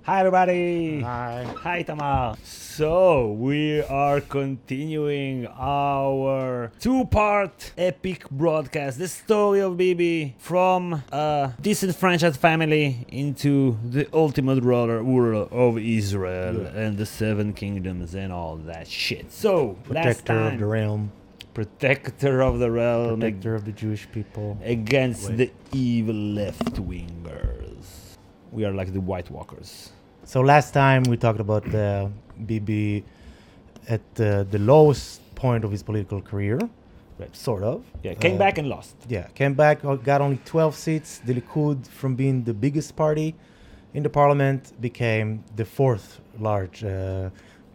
Hi, everybody. Hi. Hi, Tamar. So, we are continuing our two-part epic broadcast. The story of Bibi from a disenfranchised family into the ultimate ruler of Israel and the seven kingdoms and all that shit. So, last Protector time, of the realm. protector of the realm Protector of the Jewish people. against the evil left-wingers. We are like the White Walkers. So last time we talked about Bibi at the lowest point of his political career, Right. sort of. Yeah, came back and lost. Yeah, came back, got only 12 seats. The Likud, from being the biggest party in the parliament, became the fourth large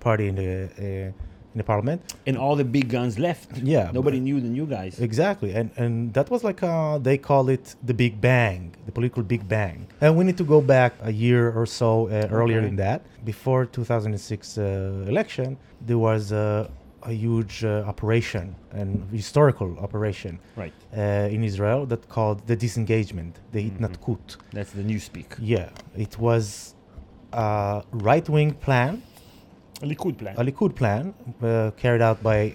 party in the parliament. And all the big guns left. Yeah. Nobody knew the new guys. Exactly, and that was like they call it the Big Bang, the political Big Bang. And we need to go back a year or so earlier than that. Before 2006 election, there was a huge operation, an historical operation, Right. in Israel that called the Disengagement, the Hitnatkut. That's the newspeak. Yeah, it was a right-wing plan. A Likud plan. A Likud plan carried out by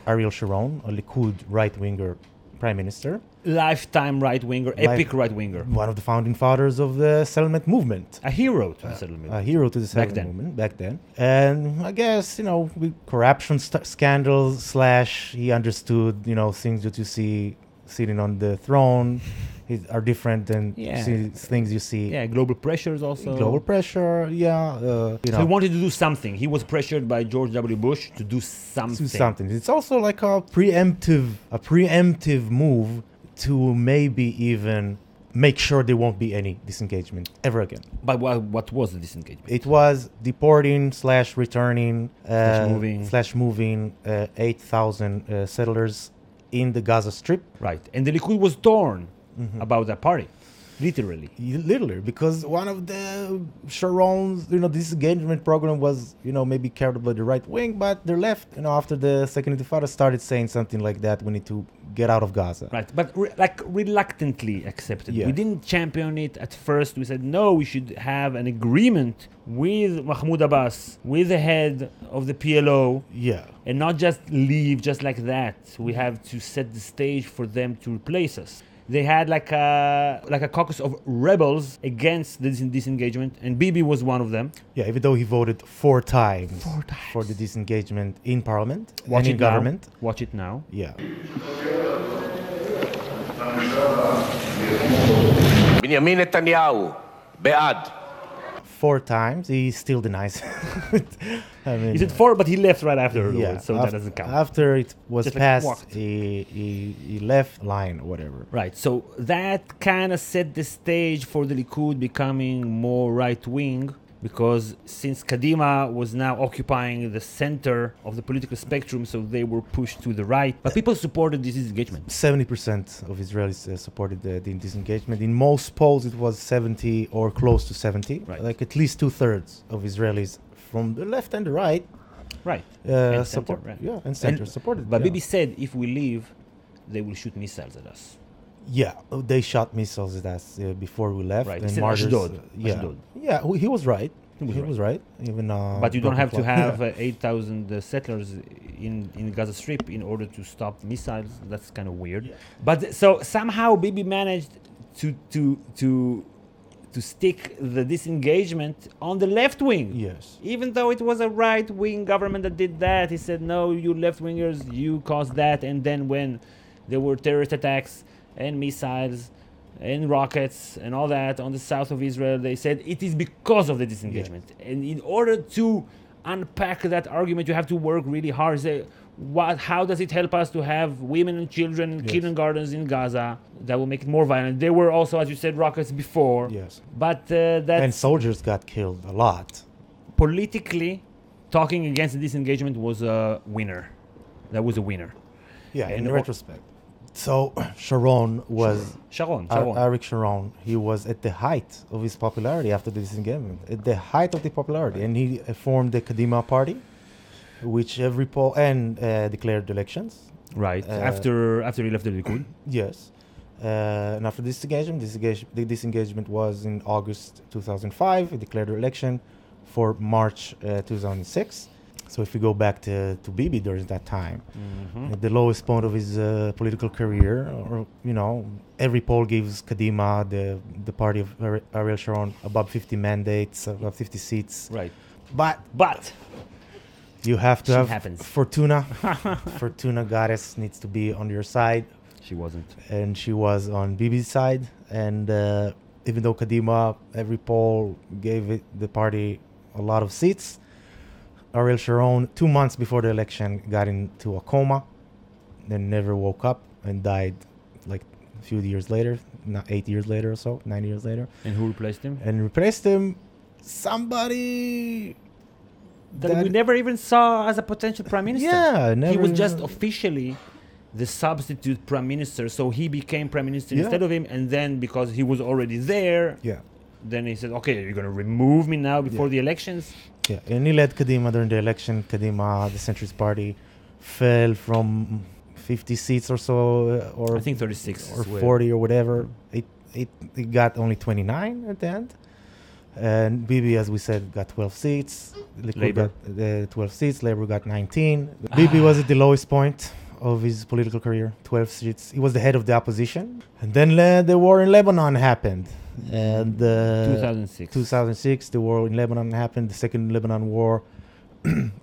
Ariel Sharon, a Likud right-winger prime minister. Lifetime right-winger, epic right-winger. One of the founding fathers of the settlement movement. A hero to the settlement. A hero to the settlement movement back then. And I guess, with corruption scandals / he understood, things that you see sitting on the throne are different than things you see. Yeah, global pressures also. Global pressure, yeah. So he wanted to do something. He was pressured by George W. Bush to do something. It's also like a preemptive move to maybe even make sure there won't be any disengagement ever again. But what was the disengagement? It was deporting / returning moving 8,000 settlers in the Gaza Strip. Right. And the Likud was torn about that party. Literally, because one of the Sharon's, disengagement program was, maybe carried by the right wing, but the left, after the Second Intifada started saying something like that, we need to get out of Gaza. Right, but reluctantly accepted. Yeah. We didn't champion it at first. We said, no, we should have an agreement with Mahmoud Abbas, with the head of the PLO, and not just leave just like that. We have to set the stage for them to replace us. They had like a caucus of rebels against the disengagement, and Bibi was one of them. Yeah, even though he voted four times for the disengagement in parliament and in government. Watch it now. Yeah. בנימין נתניהו, בעד. 4 times. He still denies. He said 4, but he left right after. So that doesn't count. After it was Just passed, he left line or whatever. Right. So that kind of set the stage for the Likud becoming more right-wing, because since Kadima was now occupying the center of the political spectrum, so they were pushed to the right. But people supported this disengagement. 70% of Israelis supported the disengagement. In most polls, it was 70 or close to 70. Right. Like at least 2/3 of Israelis from the left and the right. Right. And center, support. right. Yeah, and center supported. But yeah. Bibi said, if we leave, they will shoot missiles at us. Yeah, they shot missiles at us before we left. Right. And He said martyrs, Ashdod. Yeah, he was right. He was right. Even, but you don't have to have yeah. 8,000 settlers in Gaza Strip in order to stop missiles. That's kind of weird. Yeah. But so somehow Bibi managed to stick the disengagement on the left wing. Yes. Even though it was a right-wing government that did that, he said, no, you left-wingers, you caused that. And then when there were terrorist attacks and missiles and rockets and all that on the south of Israel, they said it is because of the disengagement. Yeah. And in order to unpack that argument, you have to work really hard. Say, how does it help us to have women and children in kindergartens in Gaza? That will make it more violent. There were also, as you said, rockets before. Yes. But and soldiers got killed a lot. Politically, talking against the disengagement was a winner. That was a winner. Yeah, in retrospect. So Sharon was Sharon. Ariel Sharon. He was at the height of his popularity after the disengagement. At the height of the popularity, and he formed the Kadima party, which every poll and declared elections. Right. After he left the Likud. Yes. And after the disengagement was in August 2005. He declared the election for March 2006. So if we go back to Bibi during that time, at the lowest point of his political career, or every poll gives Kadima, the party of Ariel Sharon, above 50 mandates, above 50 seats. Right. But you have to Shit have happens. Fortuna. Fortuna goddess needs to be on your side, She wasn't. and she was on Bibi's side. And even though Kadima, every poll gave the party a lot of seats, Ariel Sharon, 2 months before the election, got into a coma, then never woke up and died like a few years later, 8 years later or so, 9 years later. And who replaced him? And replaced him somebody That we never even saw as a potential prime minister. Yeah, never. He was just officially the substitute prime minister, so he became prime minister Yeah. instead of him, and then because he was already there, Yeah. then he said, okay, you're going to remove me now before Yeah. the elections? Yeah, and he led Kadima during the election. Kadima, the centrist party, fell from 50 seats or so, or I think 36. or is where- 40 or whatever. It got only 29 at the end. And Bibi, as we said, got 12 seats. Likud Labour. got 12 seats. Labour got 19. Bibi was at the lowest point of his political career, 12 seats. He was the head of the opposition. And then the war in Lebanon happened. And 2006. 2006, the war in Lebanon happened, the second Lebanon War.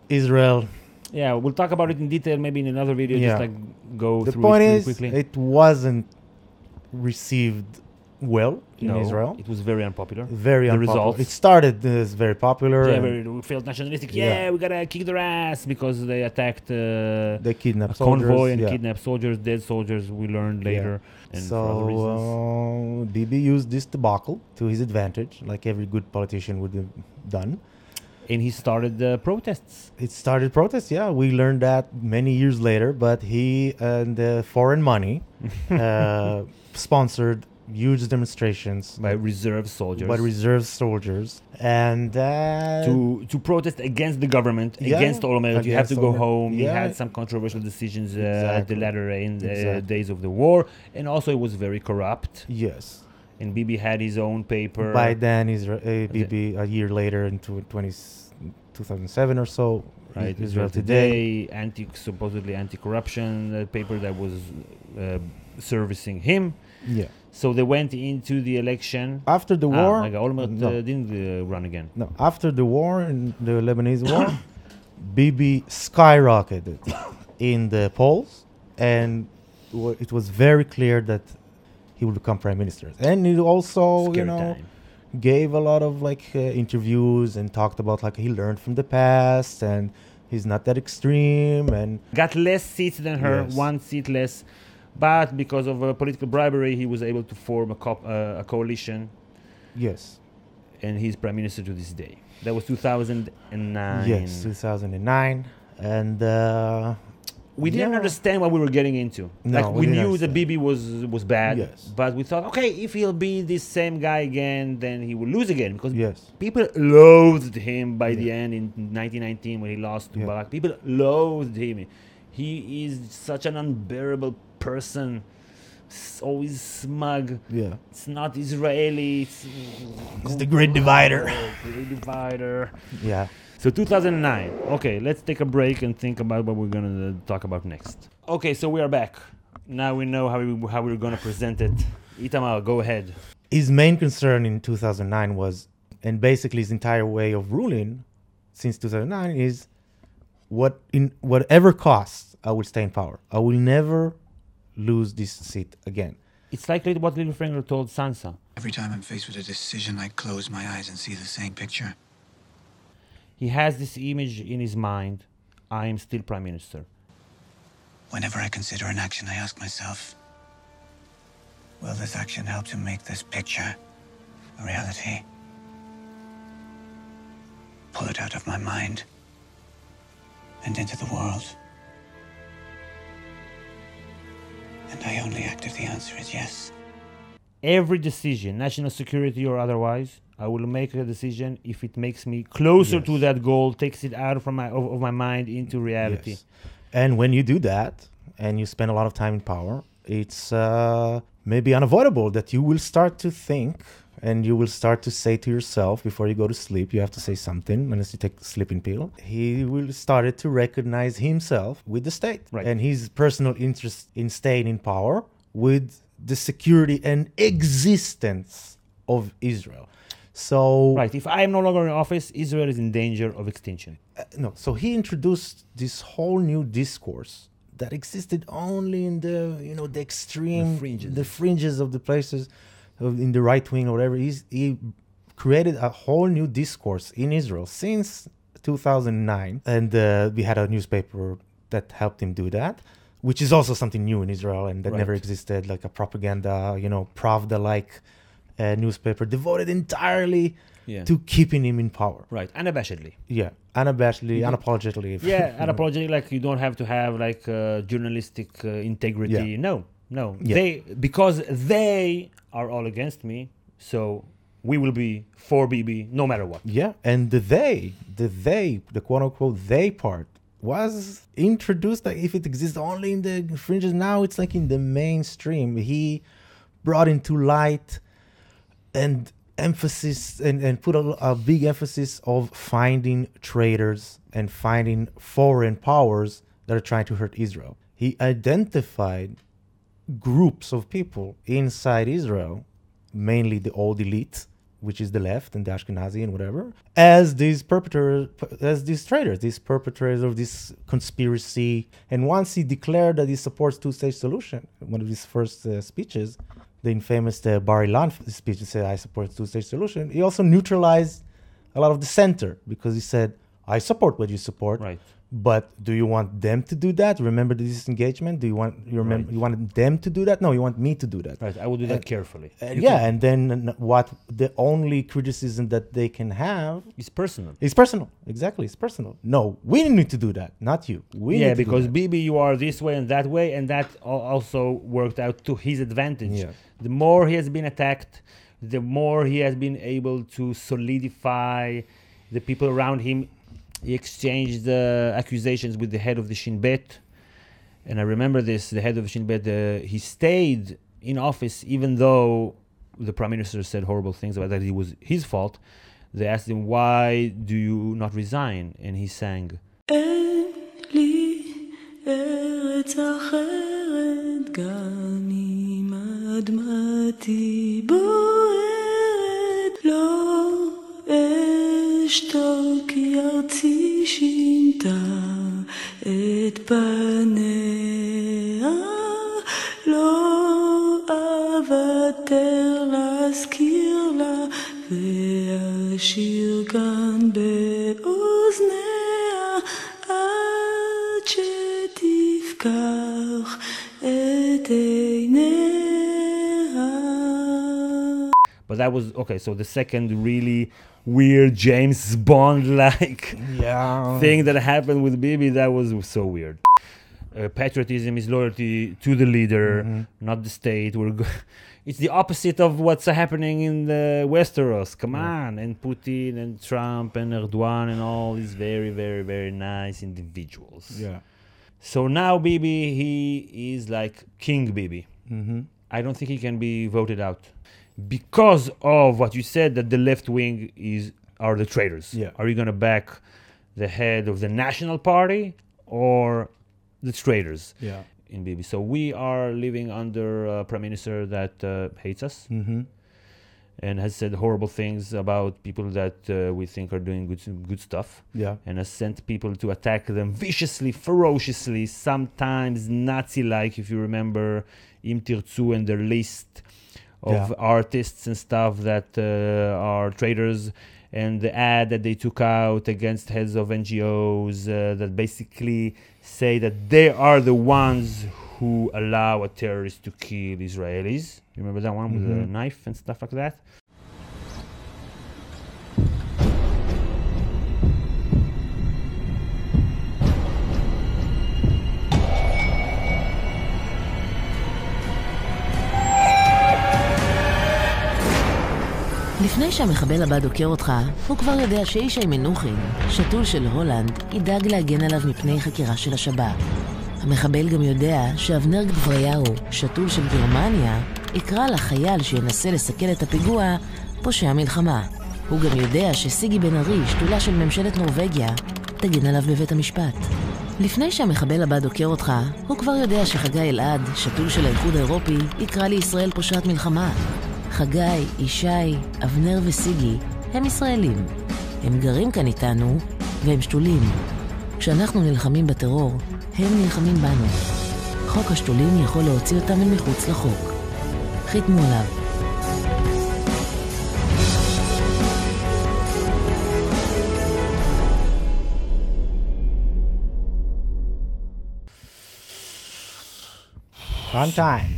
Israel. Yeah, we'll talk about it in detail maybe in another video, Yeah. just like go The through point it really is, quickly. it wasn't received well in No, Israel. It was very unpopular. Very the unpopular. results. It started as very popular. Yeah, and we felt nationalistic. Yeah. Yeah, we gotta kick their ass because they attacked they a kidnapped soldiers. convoy and yeah. kidnapped soldiers, dead soldiers. We learned later, and for other reasons. So Bibi used this debacle to his advantage, like every good politician would have done. And he started the protests. It started protests. Yeah, we learned that many years later. But he and foreign money sponsored huge demonstrations By reserve soldiers. by reserve soldiers, and to protest against the government, Yeah, against Olmert. You have to against go Olmert. home. He Yeah. had some controversial decisions at the Exactly. latter Exactly. days of the war. And also it was very corrupt. yes. And Bibi had his own paper. By then, Bibi a year later, in 2007 or so, Right, Israel Today. supposedly anti-corruption paper that was servicing him. Yeah. So they went into the election. After the war, Olmert no, didn't run again. no. After the war, in the Lebanese war, Bibi skyrocketed in the polls, and it was very clear that he would become prime minister. And he also, Scary time. gave a lot of interviews and talked about he learned from the past and he's not that extreme and Got less seats than her, Yes. 1 seat less. But because of political bribery, he was able to form a coalition, yes, and he's prime minister to this day. That was 2009. yes, 2009, and We didn't Yeah. understand what we were getting into. No, we we didn't knew that understand. Bibi was bad, Yes. but we thought, okay, if he'll be this same guy again, then he will lose again because yes, people loathed him by the Yeah. end in 1919 when he lost to Yeah. Barak. People loathed him. He is such an unbearable person, always smug. yeah, It's not Israeli. it's the great divider. Great divider. Yeah, So 2009. Okay, let's take a break and think about what we're going to talk about next. Okay, so we are back. Now we know how we're going to present it. Itamar, go ahead. his main concern in 2009 was, and basically his entire way of ruling since 2009 is, whatever costs, I will stay in power. I will never lose this seat again. It's like what Littlefinger told Sansa. Every time I'm faced with a decision, I close my eyes and see the same picture. He has this image in his mind. I am still prime minister. Whenever I consider an action, I ask myself, will this action help to make this picture a reality? Pull it out of my mind and into the world. And I only act if the answer is yes. Every decision, national security or otherwise, I will make a decision if it makes me closer Yes. to that goal, takes it out from of my mind into reality. Yes. And when you do that, and you spend a lot of time in power, it's maybe unavoidable that you will start to think and you will start to say to yourself before you go to sleep, you have to say something unless you take the sleeping pill. He will start to recognize himself with the state and his personal interest in staying in power with the security and existence of Israel. So right, if I am no longer in office, Israel is in danger of extinction. No, so he introduced this whole new discourse that existed only in the the extreme, the fringes of the places, in the right wing or whatever. He created a whole new discourse in Israel since 2009, and we had a newspaper that helped him do that, which is also something new in Israel and that never existed, like a propaganda, Pravda-like newspaper devoted entirely to keeping him in power. Right, unabashedly. Yeah, unabashedly, unapologetically. Yeah, unapologetically, like you don't have to have like journalistic integrity. Yeah. No. Yeah. Because they are all against me, so we will be for Bibi no matter what. Yeah, and the quote-unquote they part was introduced, like if it exists only in the fringes, now it's like in the mainstream. He brought into light and emphasis and put a big emphasis of finding traitors and finding foreign powers that are trying to hurt Israel. He identified groups of people inside Israel, mainly the old elite, which is the left and the Ashkenazi and whatever, as these traitors, these perpetrators of this conspiracy. And once he declared that he supports two-stage solution, one of his first speeches, the infamous Bar Ilan speech, he said, I support two-stage solution. He also neutralized a lot of the center because he said, I support what you support. Right. But do you want them to do that? Remember the disengagement? Do you want you want them to do that? No, you want me to do that. Right. I will do that carefully. And then what the only criticism that they can have is personal. It's personal. Exactly. It's personal. No, we need to do that, not you. Because Bibi, you are this way and that also worked out to his advantage. Yeah. The more he has been attacked, the more he has been able to solidify the people around him. He exchanged accusations with the head of the Shin Bet. And I remember this, the head of the Shin Bet, he stayed in office even though the prime minister said horrible things about that it was his fault. They asked him, why do you not resign? And he sang, אין לי ארץ אחרת גם אם אדמתי בוערת לא אשתוק כי ארצי שינתה את פניה לא אוותר להזכיר לה ואשיר כאן באוזניה עד שתפקח את עיניה. But that was, okay, so the second really weird James Bond-like thing that happened with Bibi, that was so weird. Patriotism is loyalty to the leader, not the state. It's the opposite of what's happening in the Westeros. Come on, and Putin and Trump and Erdogan and all these very, very, very nice individuals. Yeah. So now Bibi, he is like King Bibi. I don't think he can be voted out because of what you said, that the left wing are the traitors. Yeah. Are you going to back the head of the National Party or the traitors in Bibi? So we are living under a prime minister that hates us and has said horrible things about people that we think are doing good stuff. Yeah. And has sent people to attack them viciously, ferociously, sometimes Nazi-like, if you remember Im Tirtzu and their list of artists and stuff that are traitors, and the ad that they took out against heads of NGOs that basically say that they are the ones who allow a terrorist to kill Israelis. You remember that one with a knife and stuff like that? לפני שהמחבל הבא דוקר אותך, הוא כבר יודע שאיש מנוחין, שתול של הולנד, ידאג להגן עליו מפני חקירה של השב"כ. המחבל גם יודע שאבנר גבריהו, שתול של גרמניה, יקרא לחייל שינסה לסכל את הפיגוע פושע מלחמה. הוא גם יודע שסיגי בן ארי, שתולה של ממשלת נורווגיה, תגן עליו בבית המשפט. לפני שהמחבל הבא דוקר אותך, הוא כבר יודע שחגי אלעד, שתול של האיחוד האירופי, יקרא לישראל פושעת מלחמה. חגי, ישי, אבנר וסיגי הם ישראלים. הם גרים כאן איתנו והם שתולים. כשאנחנו נלחמים בטרור, הם נלחמים בנו. חוק השתולים יכול להוציא אותם אל מחוץ לחוק. חיתמו עליו. Fun time.